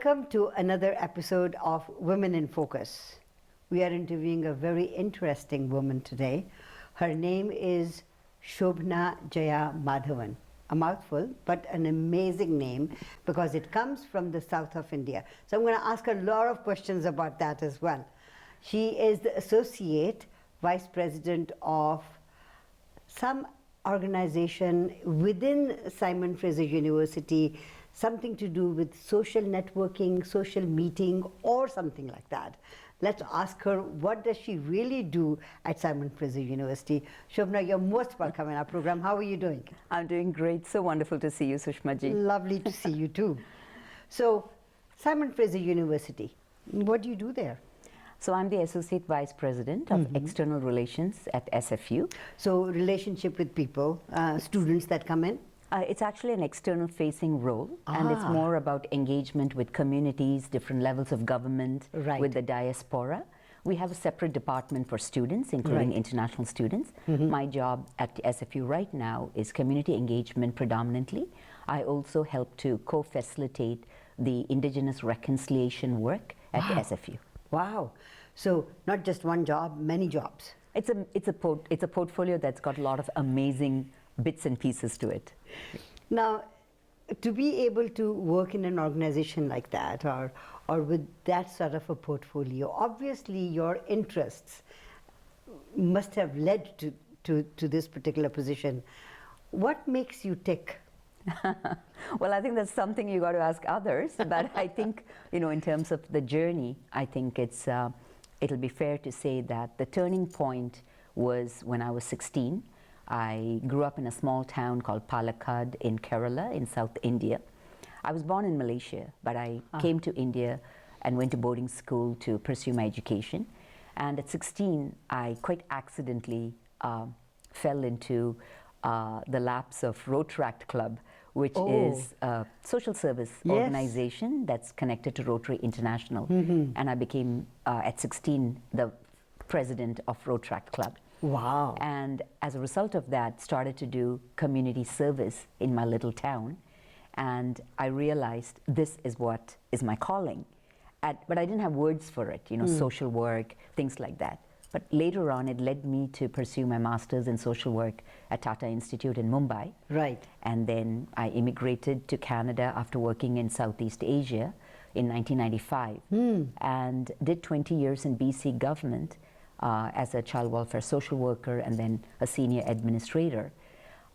Welcome to another episode of Women in Focus. We are interviewing a very interesting woman today. Her name is Sobhana Jaya-Madhavan. A mouthful, but an amazing name because it comes from the south of India. So I'm going to ask her a lot of questions about that as well. She is the Associate Vice President of some organization within Simon Fraser University, something to do with social networking, social meeting, or something like that. Let's ask her, what does she really do at Simon Fraser University? Sobhana, you're most welcome in our program. How are you doing? I'm doing great. So wonderful to see you, Sushma ji. Lovely to see you too. So, Simon Fraser University, what do you do there? So I'm the Associate Vice President of External Relations at SFU. So, relationship with people, students that come in? It's actually an external facing role, and it's more about engagement with communities, different levels of government, with the diaspora. We have a separate department for students, including international students. My job at SFU right now is community engagement predominantly. I also help to co-facilitate the Indigenous reconciliation work at SFU. Wow. So not just one job, many jobs. It's a portfolio that's got a lot of amazing bits and pieces to it. Now, to be able to work in an organization like that or with that sort of a portfolio, obviously your interests must have led to this particular position. What makes you tick? Well, I think that's something you got to ask others, but I think, in terms of the journey, I think it'll be fair to say that the turning point was when I was 16. I grew up in a small town called Palakkad in Kerala in South India. I was born in Malaysia, but I came to India and went to boarding school to pursue my education. And at 16, I quite accidentally fell into the laps of Rotaract Club, which is a social service organization that's connected to Rotary International. And I became, at 16, the president of Rotaract Club. Wow. And as a result of that, started to do community service in my little town. And I realized this is what is my calling. But I didn't have words for it, social work, things like that. But later on, it led me to pursue my master's in social work at Tata Institute in Mumbai. Right. And then I immigrated to Canada after working in Southeast Asia in 1995 and did 20 years in BC government as a child welfare social worker and then a senior administrator.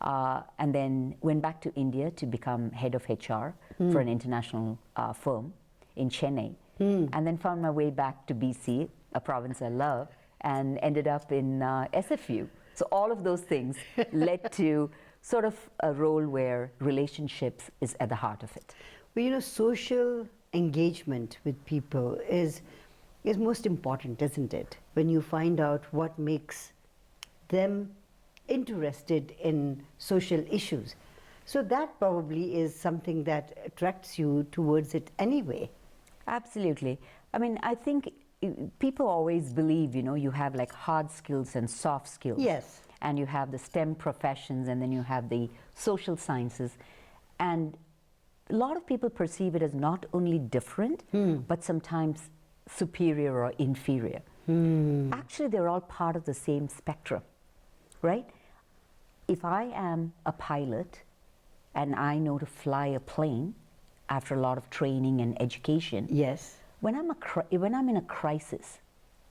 And then went back to India to become head of HR for an international firm in Chennai. And then found my way back to BC, a province I love, and ended up in SFU. So all of those things led to sort of a role where relationships is at the heart of it. Well, social engagement with people is most important, isn't it? When you find out what makes them interested in social issues. So that probably is something that attracts you towards it anyway. Absolutely. I mean, I think people always believe, you have like hard skills and soft skills. Yes. And you have the STEM professions and then you have the social sciences. And a lot of people perceive it as not only different, but sometimes superior or inferior. Actually, they're all part of the same spectrum, right? If I am a pilot and I know to fly a plane after a lot of training and education, yes. When I'm in a crisis,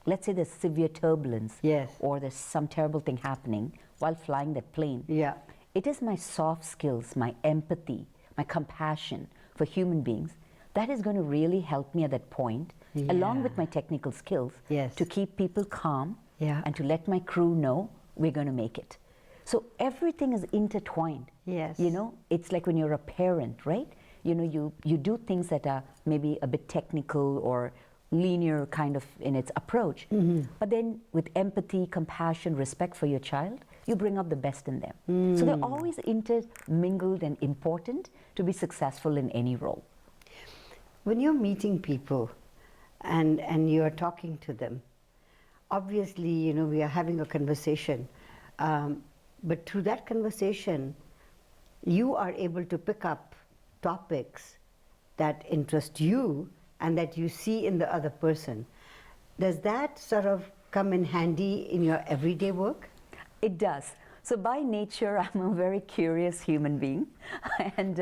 let's say there's severe turbulence, or there's some terrible thing happening while flying that plane, it is my soft skills, my empathy, my compassion for human beings that is going to really help me at that point, along with my technical skills, to keep people calm and to let my crew know we're going to make it. So everything is intertwined. Yes. It's like when you're a parent, right? You do things that are maybe a bit technical or linear kind of in its approach, but then with empathy, compassion, respect for your child, you bring out the best in them. So they're always intermingled and important to be successful in any role. When you're meeting people and you're talking to them, obviously, we are having a conversation, but through that conversation, you are able to pick up topics that interest you and that you see in the other person. Does that sort of come in handy in your everyday work? It does. So by nature, I'm a very curious human being, and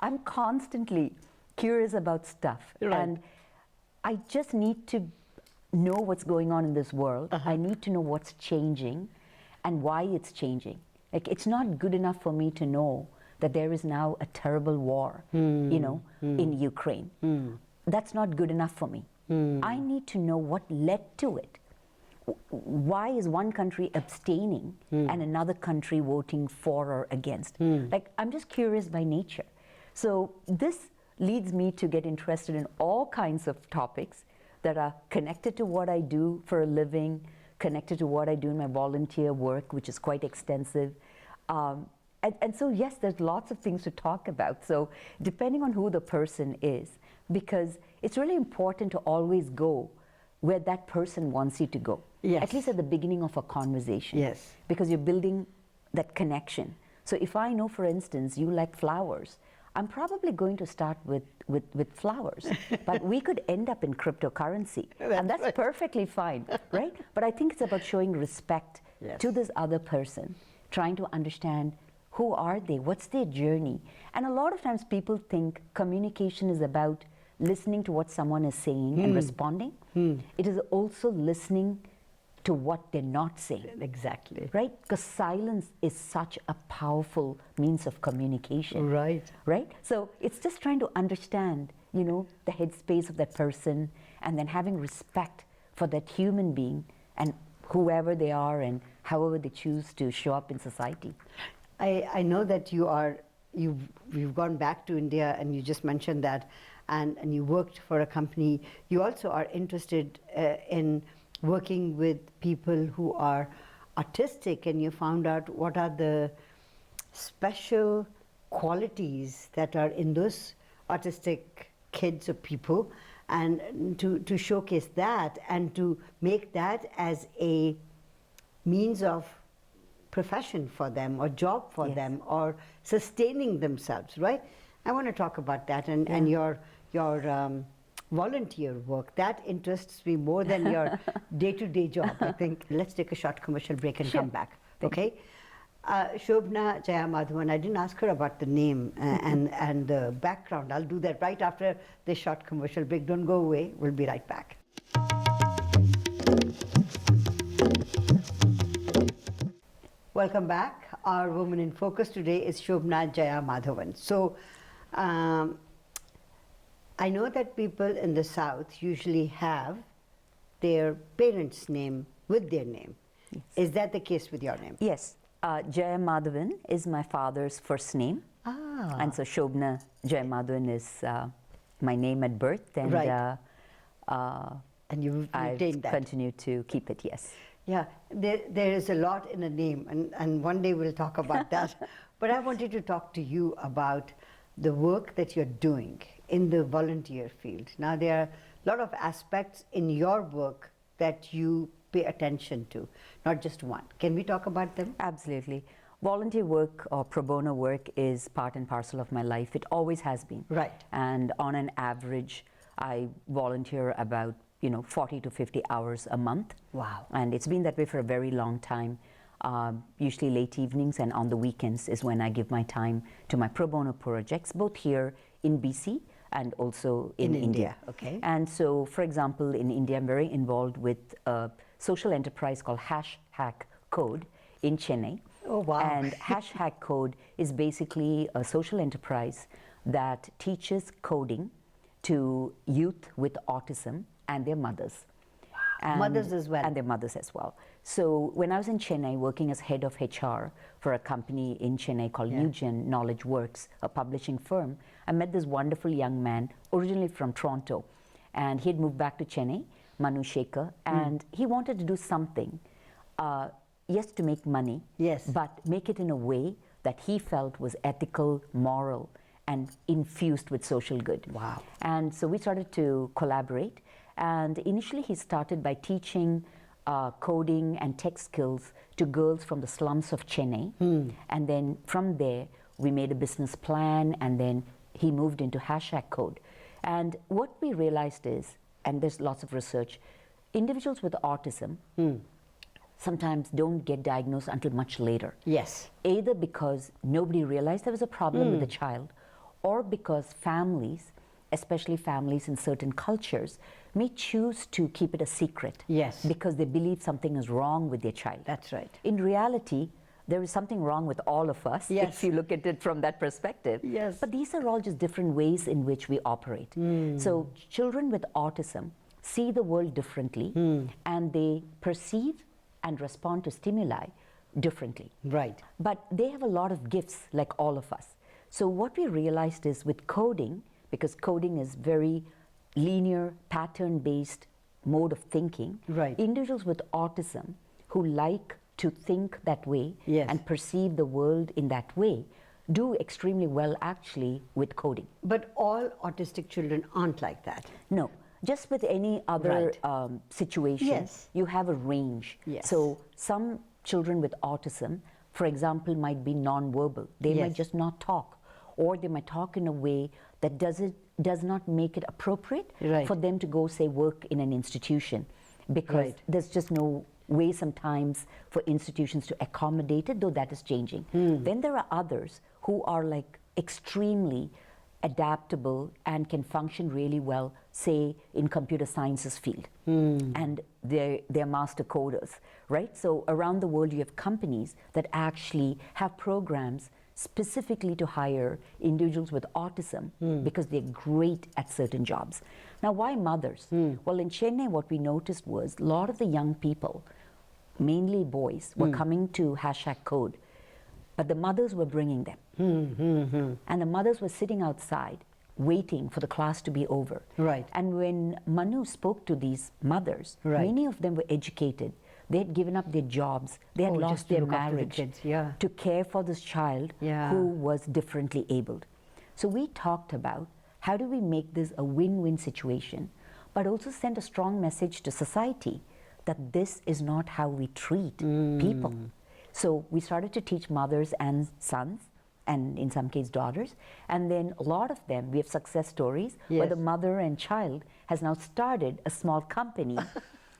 I'm constantly curious about stuff. Right. And I just need to know what's going on in this world. I need to know what's changing and why it's changing. Like, it's not good enough for me to know that there is now a terrible war, in Ukraine. That's not good enough for me. I need to know what led to it. Why is one country abstaining and another country voting for or against? Like, I'm just curious by nature. So this leads me to get interested in all kinds of topics that are connected to what I do for a living, connected to what I do in my volunteer work, which is quite extensive. And so, yes, there's lots of things to talk about. So depending on who the person is, because it's really important to always go where that person wants you to go. Yes. At least at the beginning of a conversation. Yes. Because you're building that connection. So if I know, for instance, you like flowers, I'm probably going to start with flowers. But we could end up in cryptocurrency. And that's right. perfectly fine, right? But I think it's about showing respect Yes. to this other person, trying to understand who are they, what's their journey. And a lot of times people think communication is about listening to what someone is saying and responding. It is also listening to what they're not saying. Exactly. Right? Because silence is such a powerful means of communication. Right. Right? So it's just trying to understand, the headspace of that person, and then having respect for that human being and whoever they are and however they choose to show up in society. I know that you've gone back to India, and you just mentioned that, and you worked for a company. You also are interested in working with people who are autistic, and you found out what are the special qualities that are in those autistic kids or people, and to showcase that and to make that as a means of profession for them or job for Yes. them or sustaining themselves, right? I want to talk about that and your volunteer work. That interests me more than your day-to-day job, I think. Let's take a short commercial break and Sure. come back, okay? Sobhana Jaya-Madhavan, I didn't ask her about the name and the background. I'll do that right after this short commercial break. Don't go away. We'll be right back. Welcome back. Our Woman in Focus today is Sobhana Jaya-Madhavan. So, I know that people in the South usually have their parents' name with their name. Yes. Is that the case with your name? Yes. Jaya-Madhavan is my father's first name. Ah. And so Sobhana Jaya-Madhavan is my name at birth. And Right. And you've I've retained that. continued to keep it, yes. Yeah, there is a lot in a name, and one day we'll talk about that. But I wanted to talk to you about the work that you're doing in the volunteer field. Now, there are a lot of aspects in your work that you pay attention to, not just one. Can we talk about them? Absolutely. Volunteer work or pro bono work is part and parcel of my life. It always has been. Right. And on an average, I volunteer about 40 to 50 hours a month. Wow. And it's been that way for a very long time. Usually late evenings and on the weekends is when I give my time to my pro bono projects, both here in BC and also in India. Okay. And so, for example, in India, I'm very involved with a social enterprise called #Code in Chennai. Oh, wow. And #Code is basically a social enterprise that teaches coding to youth with autism and their mothers. And Mothers as well. And their mothers as well. So when I was in Chennai working as head of HR for a company in Chennai called Newgen Knowledge Works, a publishing firm, I met this wonderful young man, originally from Toronto. And he had moved back to Chennai, Manu Shekhar, and he wanted to do something, yes, to make money, Yes. but make it in a way that he felt was ethical, moral, and infused with social good. Wow. And so we started to collaborate. And initially he started by teaching coding and tech skills to girls from the slums of Chennai. And then from there, we made a business plan, and then he moved into #Code. And what we realized is, and there's lots of research, individuals with autism sometimes don't get diagnosed until much later. Yes. Either because nobody realized there was a problem with the child, or because families, especially families in certain cultures, may choose to keep it a secret. Yes. Because they believe something is wrong with their child. That's right. In reality, there is something wrong with all of us, Yes. if you look at it from that perspective. Yes. But these are all just different ways in which we operate. So children with autism see the world differently, and they perceive and respond to stimuli differently. Right. But they have a lot of gifts, like all of us. So what we realized is with coding, because coding is very linear, pattern-based mode of thinking, Right. individuals with autism who like to think that way Yes. and perceive the world in that way do extremely well actually with coding. But all autistic children aren't like that. No, just with any other Right. situation, Yes. you have a range. Yes. So some children with autism, for example, might be non-verbal. They might Yes. just not talk, or they might talk in a way that does not make it appropriate Right. for them to go, say, work in an institution, because Right. there's just no way sometimes for institutions to accommodate it, though that is changing. Then there are others who are like extremely adaptable and can function really well, say, in computer sciences field. And they're master coders, right? So around the world you have companies that actually have programs specifically to hire individuals with autism because they're great at certain jobs. Now, why mothers? Well, in Chennai, what we noticed was a lot of the young people, mainly boys, were coming to #code, but the mothers were bringing them. And the mothers were sitting outside waiting for the class to be over. Right. And when Manu spoke to these mothers, Right. many of them were educated. They had given up their jobs. They had Oh, just lost to their look after the marriage kids, yeah. to care for this child Yeah. who was differently abled. So we talked about how do we make this a win-win situation, but also send a strong message to society that this is not how we treat people. So we started to teach mothers and sons, and in some case daughters, and then a lot of them, we have success stories where Yes. the mother and child has now started a small company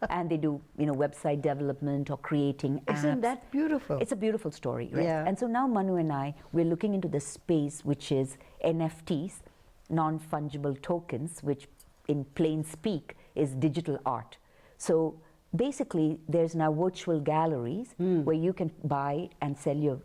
and they do, website development or creating apps. Isn't that beautiful? It's a beautiful story, right? Yeah. And so now Manu and I, we're looking into this space, which is NFTs, non-fungible tokens, which in plain speak is digital art. So basically, there's now virtual galleries where you can buy and sell your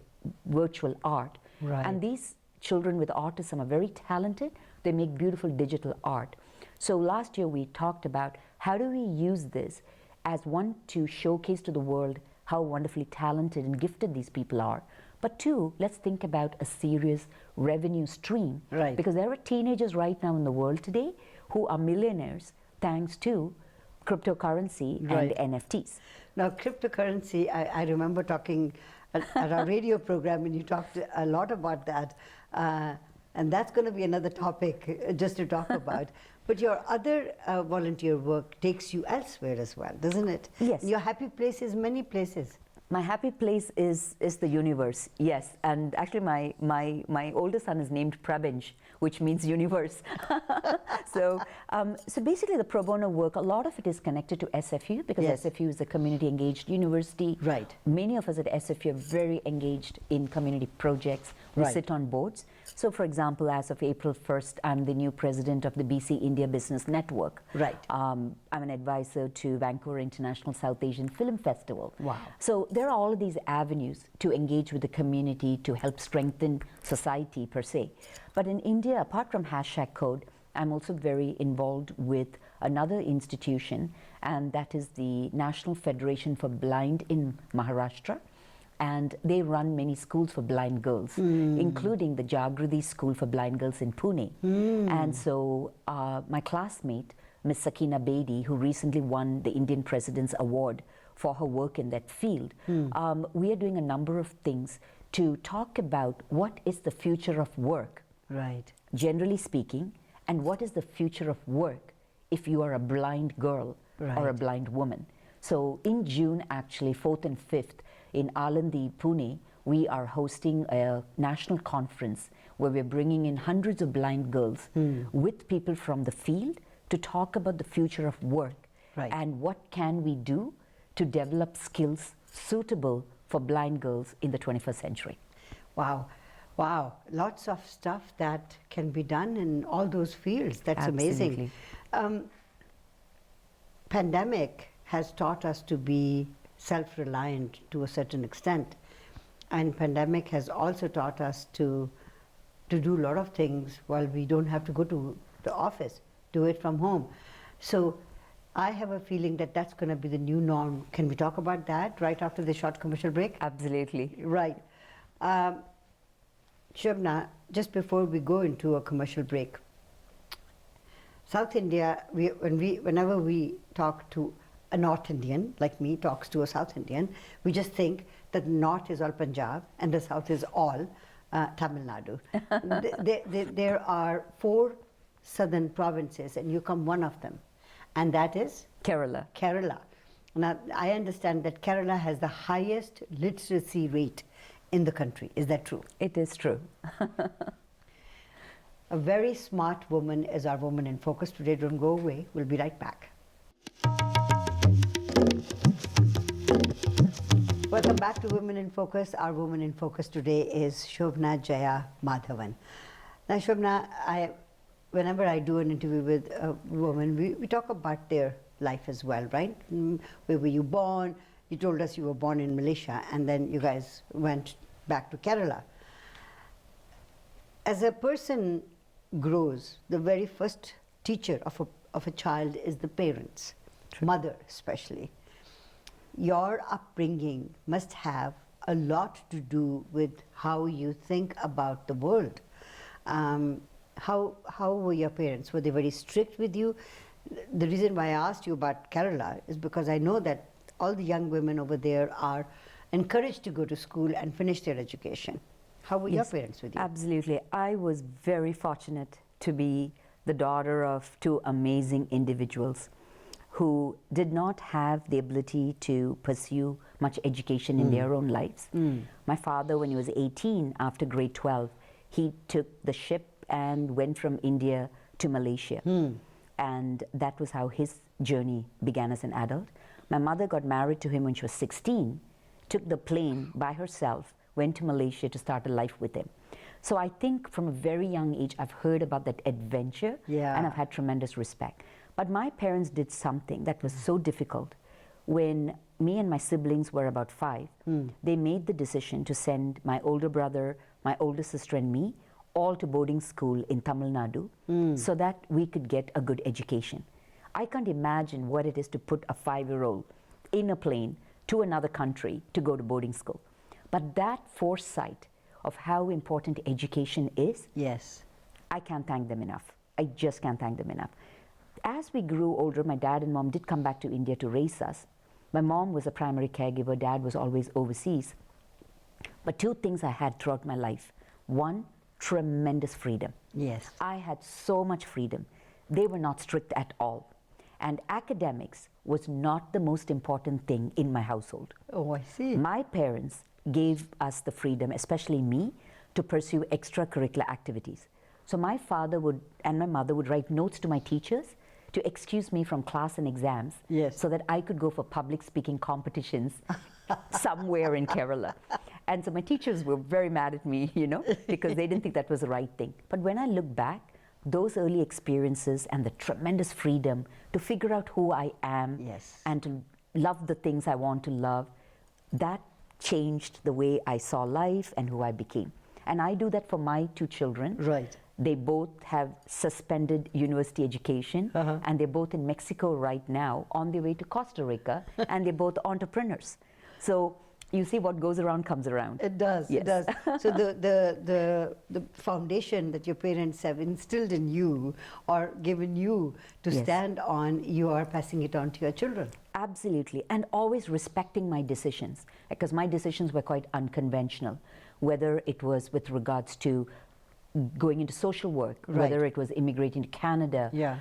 virtual art. Right. And these children with autism are very talented. They make beautiful digital art. So last year we talked about how do we use this as one, to showcase to the world how wonderfully talented and gifted these people are, but two, let's think about a serious revenue stream. Right. Because there are teenagers right now in the world today who are millionaires thanks to cryptocurrency Right. and NFTs. Now, cryptocurrency, I remember talking at our radio program, and you talked a lot about that. And that's going to be another topic just to talk about. But your other volunteer work takes you elsewhere as well, doesn't it? Yes. Your happy place is many places. My happy place is the universe, yes. And actually my older son is named Prabinj, which means universe. So basically the pro bono work, a lot of it is connected to SFU, because Yes. SFU is a community engaged university. Right. Many of us at SFU are very engaged in community projects. We Right. sit on boards. So for example, as of April 1st, I'm the new president of the BC India Business Network. Right. I'm an advisor to Vancouver International South Asian Film Festival. Wow. So there are all of these avenues to engage with the community to help strengthen society per se. But in India, apart from #code, I'm also very involved with another institution, and that is the National Federation for Blind in Maharashtra. And they run many schools for blind girls, including the Jagriti School for Blind Girls in Pune. And so my classmate, Ms. Sakina Bedi, who recently won the Indian President's Award for her work in that field, we are doing a number of things to talk about what is the future of work, Right. generally speaking, and what is the future of work if you are a blind girl or a blind woman. So in June, actually, 4th and 5th, in Alandi, Pune, we are hosting a national conference where we're bringing in hundreds of blind girls with people from the field to talk about the future of work and what can we do to develop skills suitable for blind girls in the 21st century. Wow. Wow. Lots of stuff that can be done in all those fields. That's Absolutely. amazing. Pandemic has taught us to be self-reliant to a certain extent. And pandemic has also taught us to do a lot of things while we don't have to go to the office, do it from home. So I have a feeling that that's going to be the new norm. Can we talk about that right after the short commercial break? Absolutely. Right. Shobhana, just before we go into a commercial break, South India, whenever we talk to a North Indian, like me, talks to a South Indian, we just think that the North is all Punjab and the South is all Tamil Nadu. There are 4 southern provinces and you come one of them, and that is? Kerala. Kerala. Now, I understand that Kerala has the highest literacy rate in the country. Is that true? It is true. A very smart woman is our Woman in Focus today. Don't go away. We'll be right back. Welcome back to Women in Focus. Our Woman in Focus today is Sobhana Jaya-Madhavan. Now, Shobhana, whenever I do an interview with a woman, we talk about their life as well, right? Where were you born? You told us you were born in Malaysia, and then you guys went back to Kerala. As a person grows, the very first teacher of a child is the parents, mother especially. Your upbringing must have a lot to do with how you think about the world. How were your parents? Were they very strict with you? The reason why I asked you about Kerala is because I know that all the young women over there are encouraged to go to school and finish their education. How were your parents with you? Absolutely. I was very fortunate to be the daughter of 2 amazing individuals who did not have the ability to pursue much education in their own lives. My father, when he was 18, after grade 12, he took the ship and went from India to Malaysia. And that was how his journey began as an adult. My mother got married to him when she was 16, took the plane by herself, went to Malaysia to start a life with him. So I think from a very young age, I've heard about that adventure, and I've had tremendous respect. But my parents did something that was so difficult. When me and my siblings were about 5, they made the decision to send my older brother, my older sister and me all to boarding school in Tamil Nadu so that we could get a good education. I can't imagine what it is to put a 5-year-old in a plane to another country to go to boarding school. But that foresight of how important education is, I can't thank them enough. I just can't thank them enough. As we grew older, my dad and mom did come back to India to raise us. My mom was a primary caregiver, dad was always overseas. But 2 things I had throughout my life. 1, tremendous freedom. I had so much freedom. They were not strict at all. And academics was not the most important thing in my household. Oh, I see. My parents gave us the freedom, especially me, to pursue extracurricular activities. So my father and my mother would write notes to my teachers to excuse me from class and exams so that I could go for public speaking competitions somewhere in Kerala. And so my teachers were very mad at me, because they didn't think that was the right thing. But when I look back, those early experiences and the tremendous freedom to figure out who I am and to love the things I want to love, that changed the way I saw life and who I became. And I do that for my 2 children. They both have suspended university education, and they're both in Mexico right now on their way to Costa Rica, and they're both entrepreneurs. So you see, what goes around comes around. It does, it does. So the foundation that your parents have instilled in you or given you to stand on, you are passing it on to your children. Absolutely, and always respecting my decisions, because my decisions were quite unconventional, whether it was with regards to going into social work, Right. whether it was immigrating to Canada, Yeah.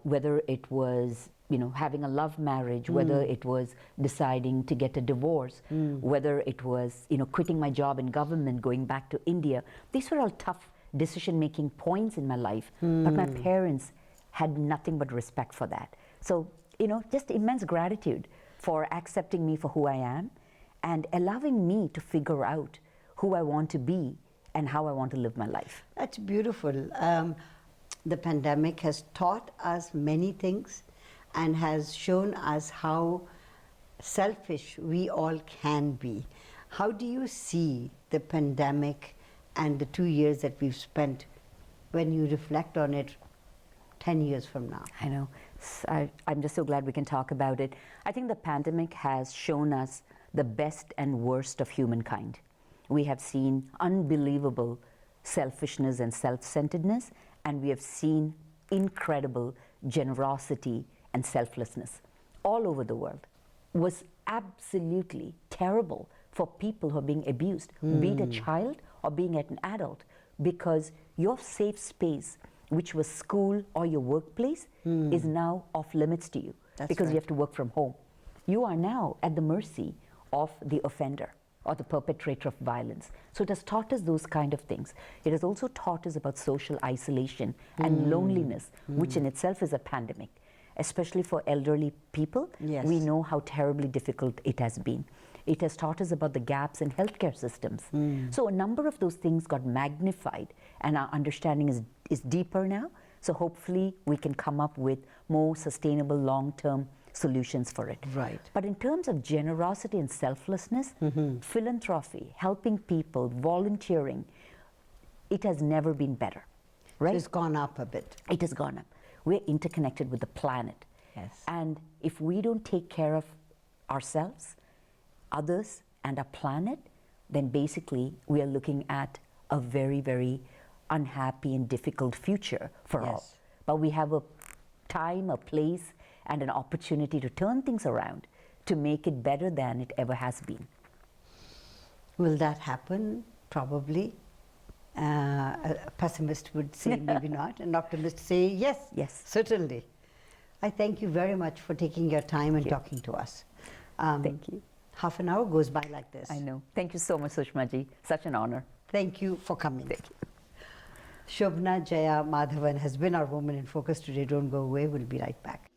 whether it was having a love marriage, whether it was deciding to get a divorce, whether it was quitting my job in government, going back to India. These were all tough decision-making points in my life, but my parents had nothing but respect for that. So just immense gratitude for accepting me for who I am and allowing me to figure out who I want to be and how I want to live my life. That's beautiful. The pandemic has taught us many things and has shown us how selfish we all can be. How do you see the pandemic and the 2 years that we've spent when you reflect on it 10 years from now? I know. I'm just so glad we can talk about it. I think the pandemic has shown us the best and worst of humankind. We have seen unbelievable selfishness and self-centeredness, and we have seen incredible generosity and selflessness all over the world. It was absolutely terrible for people who are being abused, be it a child or being an adult, because your safe space, which was school or your workplace, is now off limits to you. That's because right. you have to work from home. You are now at the mercy of the offender or the perpetrator of violence. So it has taught us those kind of things. It has also taught us about social isolation and loneliness, which in itself is a pandemic. Especially for elderly people, Yes. we know how terribly difficult it has been. It has taught us about the gaps in healthcare systems. So a number of those things got magnified, and our understanding is deeper now. So hopefully we can come up with more sustainable long-term solutions for it. Right. But in terms of generosity and selflessness, philanthropy, helping people, volunteering, it has never been better, right? It's gone up a bit. It has gone up. We're interconnected with the planet. Yes. And if we don't take care of ourselves, others, and our planet, then basically we are looking at a very, very unhappy and difficult future for all. Yes. But we have a time, a place, and an opportunity to turn things around to make it better than it ever has been. Will that happen? Probably. A pessimist would say maybe not. An optimist say yes. Yes. Certainly. I thank you very much for taking your time and talking to us. Thank you. Half an hour goes by like this. I know. Thank you so much, Sushma ji. Such an honor. Thank you for coming. Thank you. Sobhana Jaya-Madhavan has been our Woman in Focus today. Don't go away. We'll be right back.